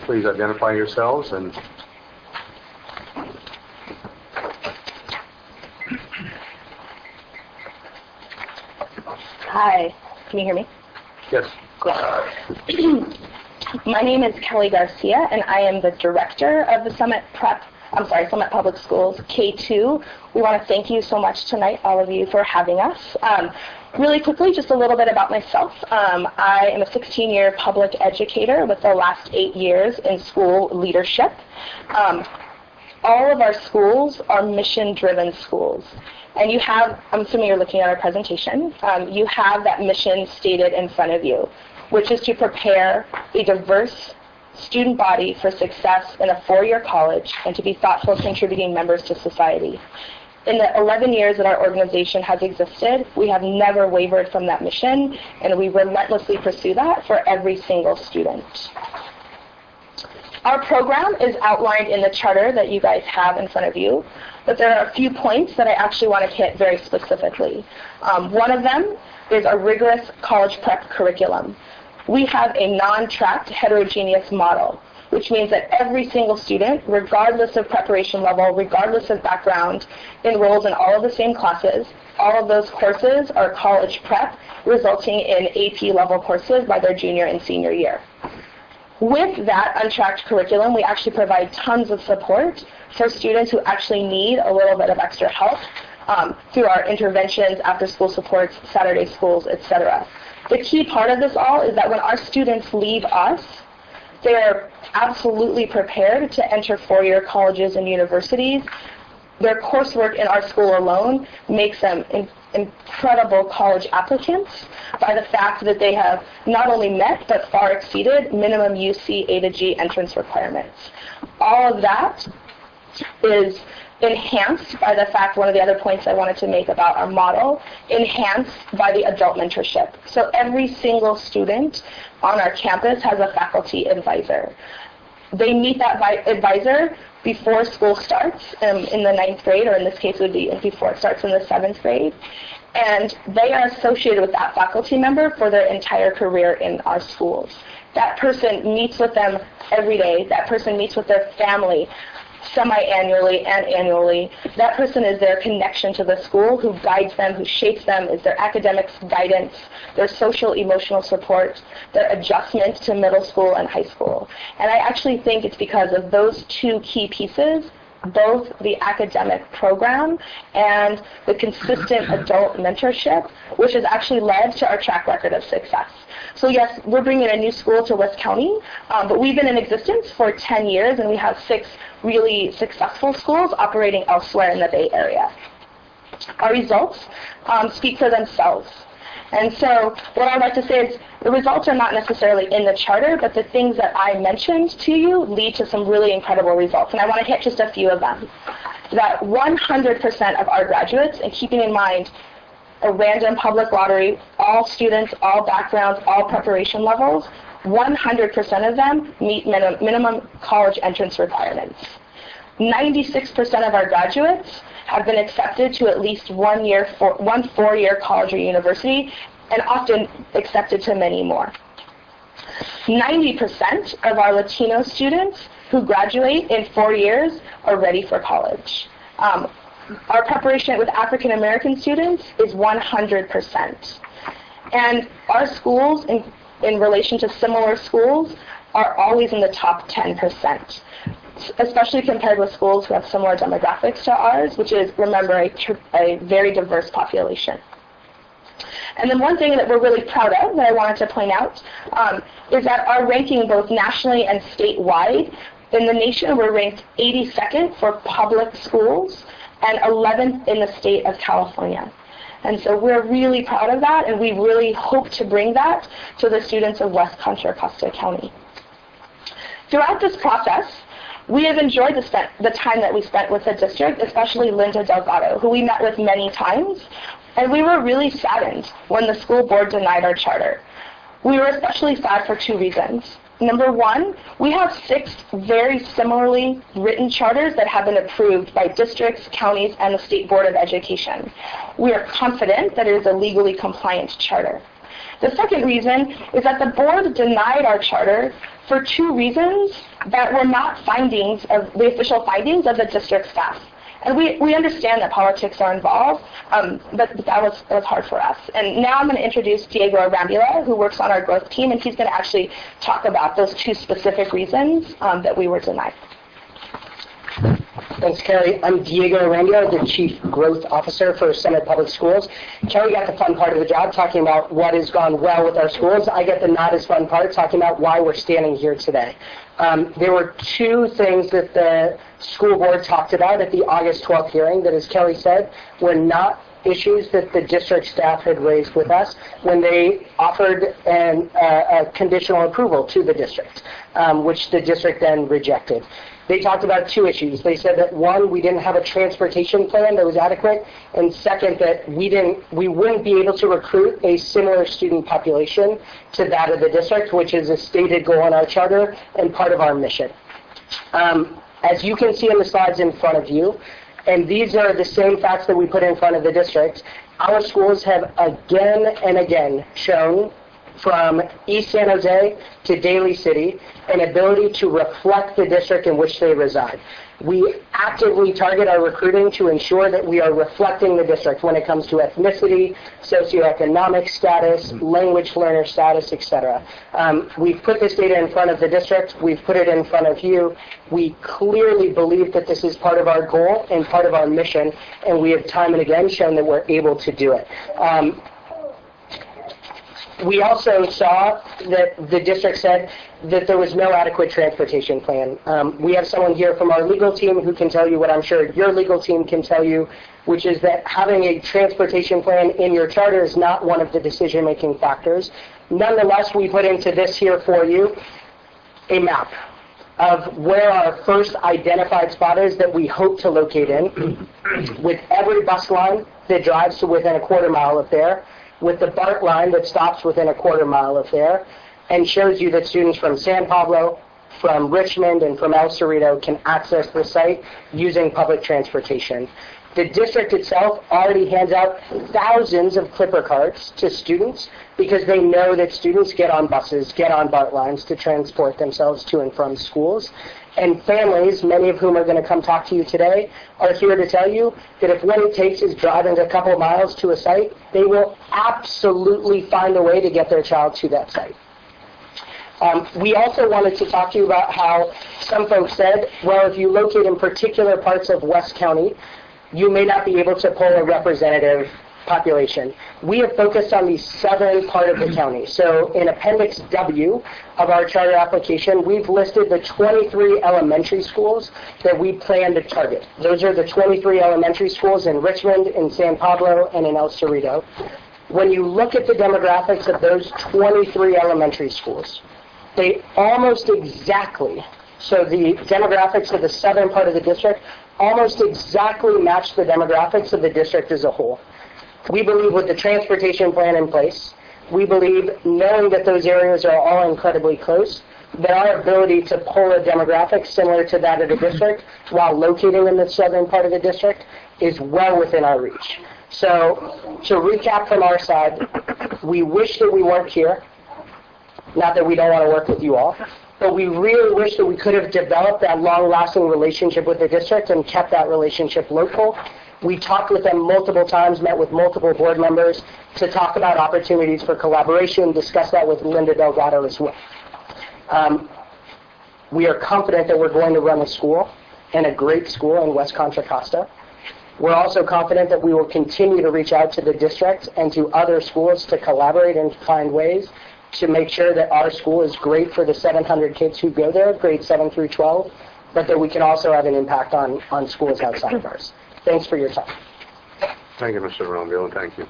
please identify yourselves and Hi, can you hear me? yes. My name is Kelly Garcia, and I am the director of the Summit Public Schools K2. We want to thank you so much tonight, all of you, for having us. Really quickly, just a little bit about myself. I am a 16-year public educator with the last 8 years in school leadership. All of our schools are mission-driven schools. And you have, I'm assuming you're looking at our presentation, you have that mission stated in front of you, which is to prepare a diverse student body for success in a 4-year college and to be thoughtful, contributing members to society. In the 11 years that our organization has existed, we have never wavered from that mission, and we relentlessly pursue that for every single student. Our program is outlined in the charter that you guys have in front of you, but there are a few points that I actually want to hit very specifically. One of them is a rigorous college prep curriculum. We have a non-tracked heterogeneous model, which means that every single student, regardless of preparation level, regardless of background, enrolls in all of the same classes. All of those courses are college prep, resulting in AP level courses by their junior and senior year. With that untracked curriculum, we actually provide tons of support for students who actually need a little bit of extra help through our interventions, after-school supports, Saturday schools, etc. The key part of this all is that when our students leave us, they are absolutely prepared to enter 4-year colleges and universities. Their coursework in our school alone makes them incredible college applicants by the fact that they have not only met but far exceeded minimum UC A to G entrance requirements. All of that is enhanced by the fact, one of the other points I wanted to make about our model, enhanced by the adult mentorship. So every single student on our campus has a faculty advisor. They meet that advisor before school starts in the 9th grade, or in this case it would be before it starts in the 7th grade. And they are associated with that faculty member for their entire career in our schools. That person meets with them every day. That person meets with their family semi-annually and annually. That person is their connection to the school, who guides them, who shapes them, is their academics guidance, their social emotional support, their adjustment to middle school and high school. And I actually think it's because of those two key pieces, both the academic program and the consistent adult mentorship, which has actually led to our track record of success. So yes, we're bringing a new school to West County, but we've been in existence for 10 years, and we have 6 really successful schools operating elsewhere in the Bay Area. Our results speak for themselves. And so what I'd like to say is the results are not necessarily in the charter, but the things that I mentioned to you lead to some really incredible results. And I want to hit just a few of them. That 100% of our graduates, and keeping in mind a random public lottery, all students, all backgrounds, all preparation levels, 100% of them meet minimum college entrance requirements. 96% of our graduates have been accepted to at least one 4-year college or university, and often accepted to many more. 90% of our Latino students who graduate in 4 years are ready for college. Our preparation with African American students is 100%. And our schools, in relation to similar schools, are always in the top 10%, especially compared with schools who have similar demographics to ours, which is, remember, a very diverse population. And then one thing that we're really proud of that I wanted to point out is that our ranking both nationally and statewide, in the nation we're ranked 82nd for public schools and 11th in the state of California. And so we're really proud of that, and we really hope to bring that to the students of West Contra, Costa County. Throughout this process, we have enjoyed the time that we spent with the district, especially Linda Delgado, who we met with many times, and we were really saddened when the school board denied our charter. We were especially sad for 2 reasons. Number one, we have 6 very similarly written charters that have been approved by districts, counties, and the State Board of Education. We are confident that it is a legally compliant charter. The second reason is that the board denied our charter for 2 reasons that were not findings of the official findings of the district staff. And we understand that politics are involved, but that was hard for us. And now I'm going to introduce Diego Arambula, who works on our growth team, and he's going to actually talk about those 2 specific reasons that we were denied. Thanks, Kelly. I'm Diego Arambula, the Chief Growth Officer for Summit Public Schools. Kelly got the fun part of the job, talking about what has gone well with our schools. I get the not as fun part, talking about why we're standing here today. There were 2 things that the school board talked about at the August 12th hearing that, as Kelly said, were not issues that the district staff had raised with us when they offered a conditional approval to the district, which the district then rejected. They talked about 2 issues. They said that 1, we didn't have a transportation plan that was adequate, and second, that we wouldn't be able to recruit a similar student population to that of the district, which is a stated goal in our charter and part of our mission. As you can see in the slides in front of you, and these are the same facts that we put in front of the district, our schools have again and again shown, from East San Jose to Daly City, an ability to reflect the district in which they reside. We actively target our recruiting to ensure that we are reflecting the district when it comes to ethnicity, socioeconomic status, language learner status, etc. We've put this data in front of the district. We've put it in front of you. We clearly believe that this is part of our goal and part of our mission, and we have time and again shown that we're able to do it. We also saw that the district said that there was no adequate transportation plan. We have someone here from our legal team who can tell you what I'm sure your legal team can tell you, which is that having a transportation plan in your charter is not one of the decision-making factors. Nonetheless, we put into this here for you a map of where our first identified spot is that we hope to locate in, with every bus line that drives to within a quarter mile of there, with the BART line that stops within a quarter mile of there, and shows you that students from San Pablo, from Richmond, and from El Cerrito can access the site using public transportation. The district itself already hands out thousands of Clipper cards to students because they know that students get on buses, get on BART lines to transport themselves to and from schools. And families, many of whom are going to come talk to you today, are here to tell you that if what it takes is driving a couple miles to a site, they will absolutely find a way to get their child to that site. We also wanted to talk to you about how some folks said, well, if you locate in particular parts of West County, you may not be able to pull a representative population. We have focused on the southern part of the county. So in Appendix W of our charter application, we've listed the 23 elementary schools that we plan to target. Those are the 23 elementary schools in Richmond, in San Pablo, and in El Cerrito. When you look at the demographics of those 23 elementary schools, they almost exactly, so the demographics of the southern part of the district almost exactly match the demographics of the district as a whole. We believe with the transportation plan in place, we believe knowing that those areas are all incredibly close, that our ability to pull a demographic similar to that of the district while locating in the southern part of the district is well within our reach. So to recap from our side, we wish that we weren't here. Not that we don't want to work with you all, but we really wish that we could have developed that long-lasting relationship with the district and kept that relationship local. We talked with them multiple times, met with multiple board members to talk about opportunities for collaboration, discuss that with Linda Delgado as well. We are confident that we're going to run a school, and a great school in West Contra Costa. We're also confident that we will continue to reach out to the district and to other schools to collaborate and find ways to make sure that our school is great for the 700 kids who go there, grades 7 through 12, but that we can also have an impact on schools outside of ours. Thanks for your time. Thank you, Mr. Romeo, and thank you.